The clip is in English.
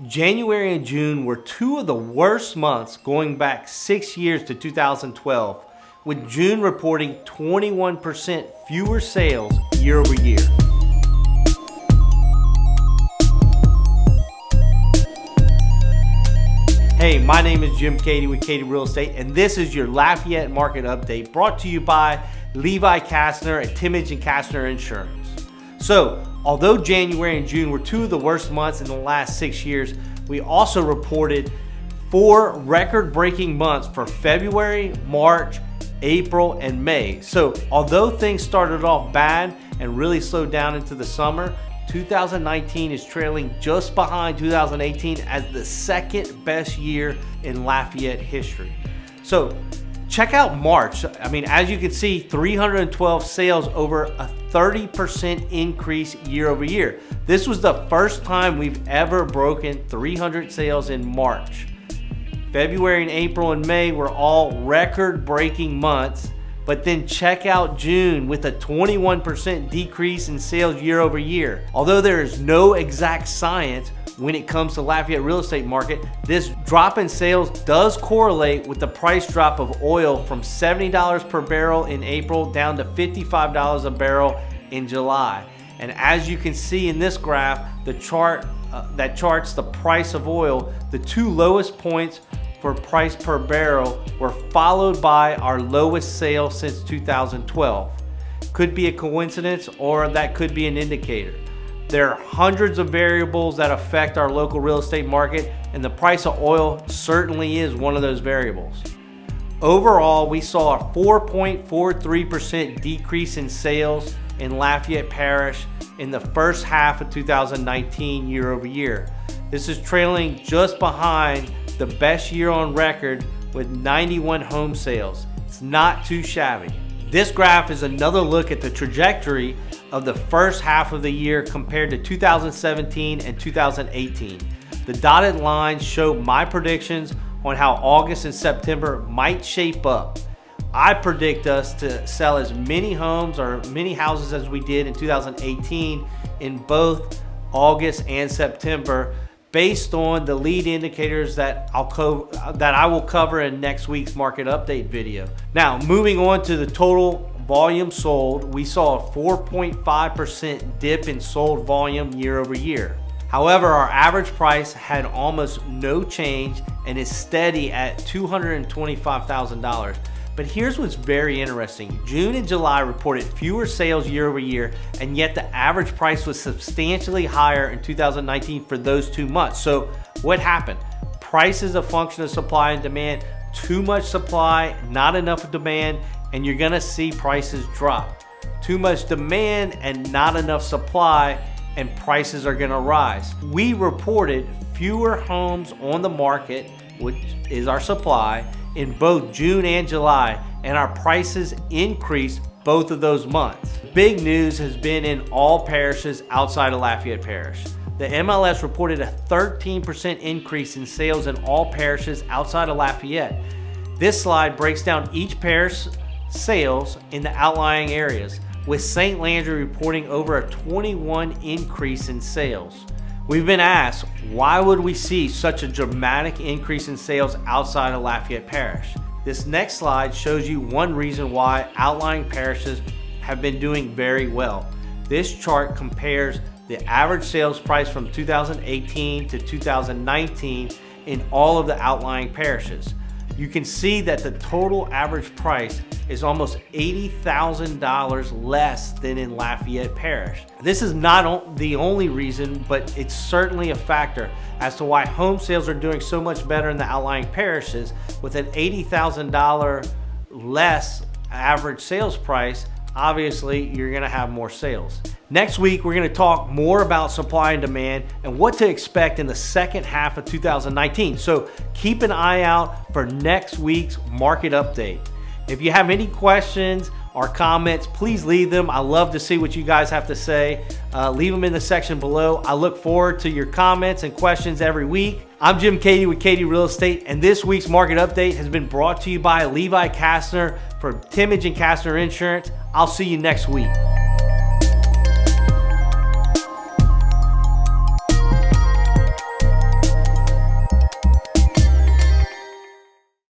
January and June were two of the worst months going back 6 years to 2012, with June reporting 21% fewer sales year over year. Hey, my name is Jim Keaty with Keaty Real Estate, and this is your Lafayette Market Update brought to you by Levi Kastner at Timmage and Kastner Insurance. So, although January and June were two of the worst months in the last 6 years, we also reported 4 record-breaking months for February, March, April, and May. So, although things started off bad and really slowed down into the summer, 2019 is trailing just behind 2018 as the second best year in Lafayette history. So, check out March. As you can see, 312 sales, over a 30% increase year over year. This was the first time we've ever broken 300 sales in March. February and April and May were all record-breaking months, but then check out June with a 21% decrease in sales year over year. Although there is no exact science when it comes to Lafayette real estate market, this drop in sales does correlate with the price drop of oil from $70 per barrel in April down to $55 a barrel in July. And as you can see in this graph, the chart that charts the price of oil, the two lowest points for price per barrel were followed by our lowest sale since 2012. Could be a coincidence, or that could be an indicator. There are hundreds of variables that affect our local real estate market, and the price of oil certainly is one of those variables. Overall, we saw a 4.43% decrease in sales in Lafayette Parish in the first half of 2019 year over year. This is trailing just behind the best year on record with 91 home sales. It's not too shabby. This graph is another look at the trajectory of the first half of the year compared to 2017 and 2018. The dotted lines show my predictions on how August and September might shape up. I predict us to sell as many homes or many houses as we did in 2018 in both August and September, based on the lead indicators that I will cover in next week's market update video. Now, moving on to the total volume sold, we saw a 4.5% dip in sold volume year over year. However, our average price had almost no change and is steady at $225,000. But here's what's very interesting. June and July reported fewer sales year over year, and yet the average price was substantially higher in 2019 for those 2 months. So what happened? Price is a function of supply and demand. Too much supply, not enough demand, and you're gonna see prices drop. Too much demand and not enough supply, and prices are gonna rise. We reported fewer homes on the market, which is our supply, in both June and July, and our prices increased both of those months. Big news has been in all parishes outside of Lafayette Parish. The MLS reported a 13% increase in sales in all parishes outside of Lafayette. This slide breaks down each parish sales in the outlying areas, with St. Landry reporting over a 21% increase in sales. We've been asked, why would we see such a dramatic increase in sales outside of Lafayette Parish? This next slide shows you one reason why outlying parishes have been doing very well. This chart compares the average sales price from 2018 to 2019 in all of the outlying parishes. You can see that the total average price is almost $80,000 less than in Lafayette Parish. This is not the only reason, but it's certainly a factor as to why home sales are doing so much better in the outlying parishes. With an $80,000 less average sales price, obviously you're gonna have more sales. Next week, we're gonna talk more about supply and demand and what to expect in the second half of 2019. So keep an eye out for next week's market update. If you have any questions or comments, please leave them. I love to see what you guys have to say. Leave them in the section below. I look forward to your comments and questions every week. I'm Jim Keaty with Keaty Real Estate, and this week's market update has been brought to you by Levi Kastner for Timmage and Kastner Insurance. I'll see you next week.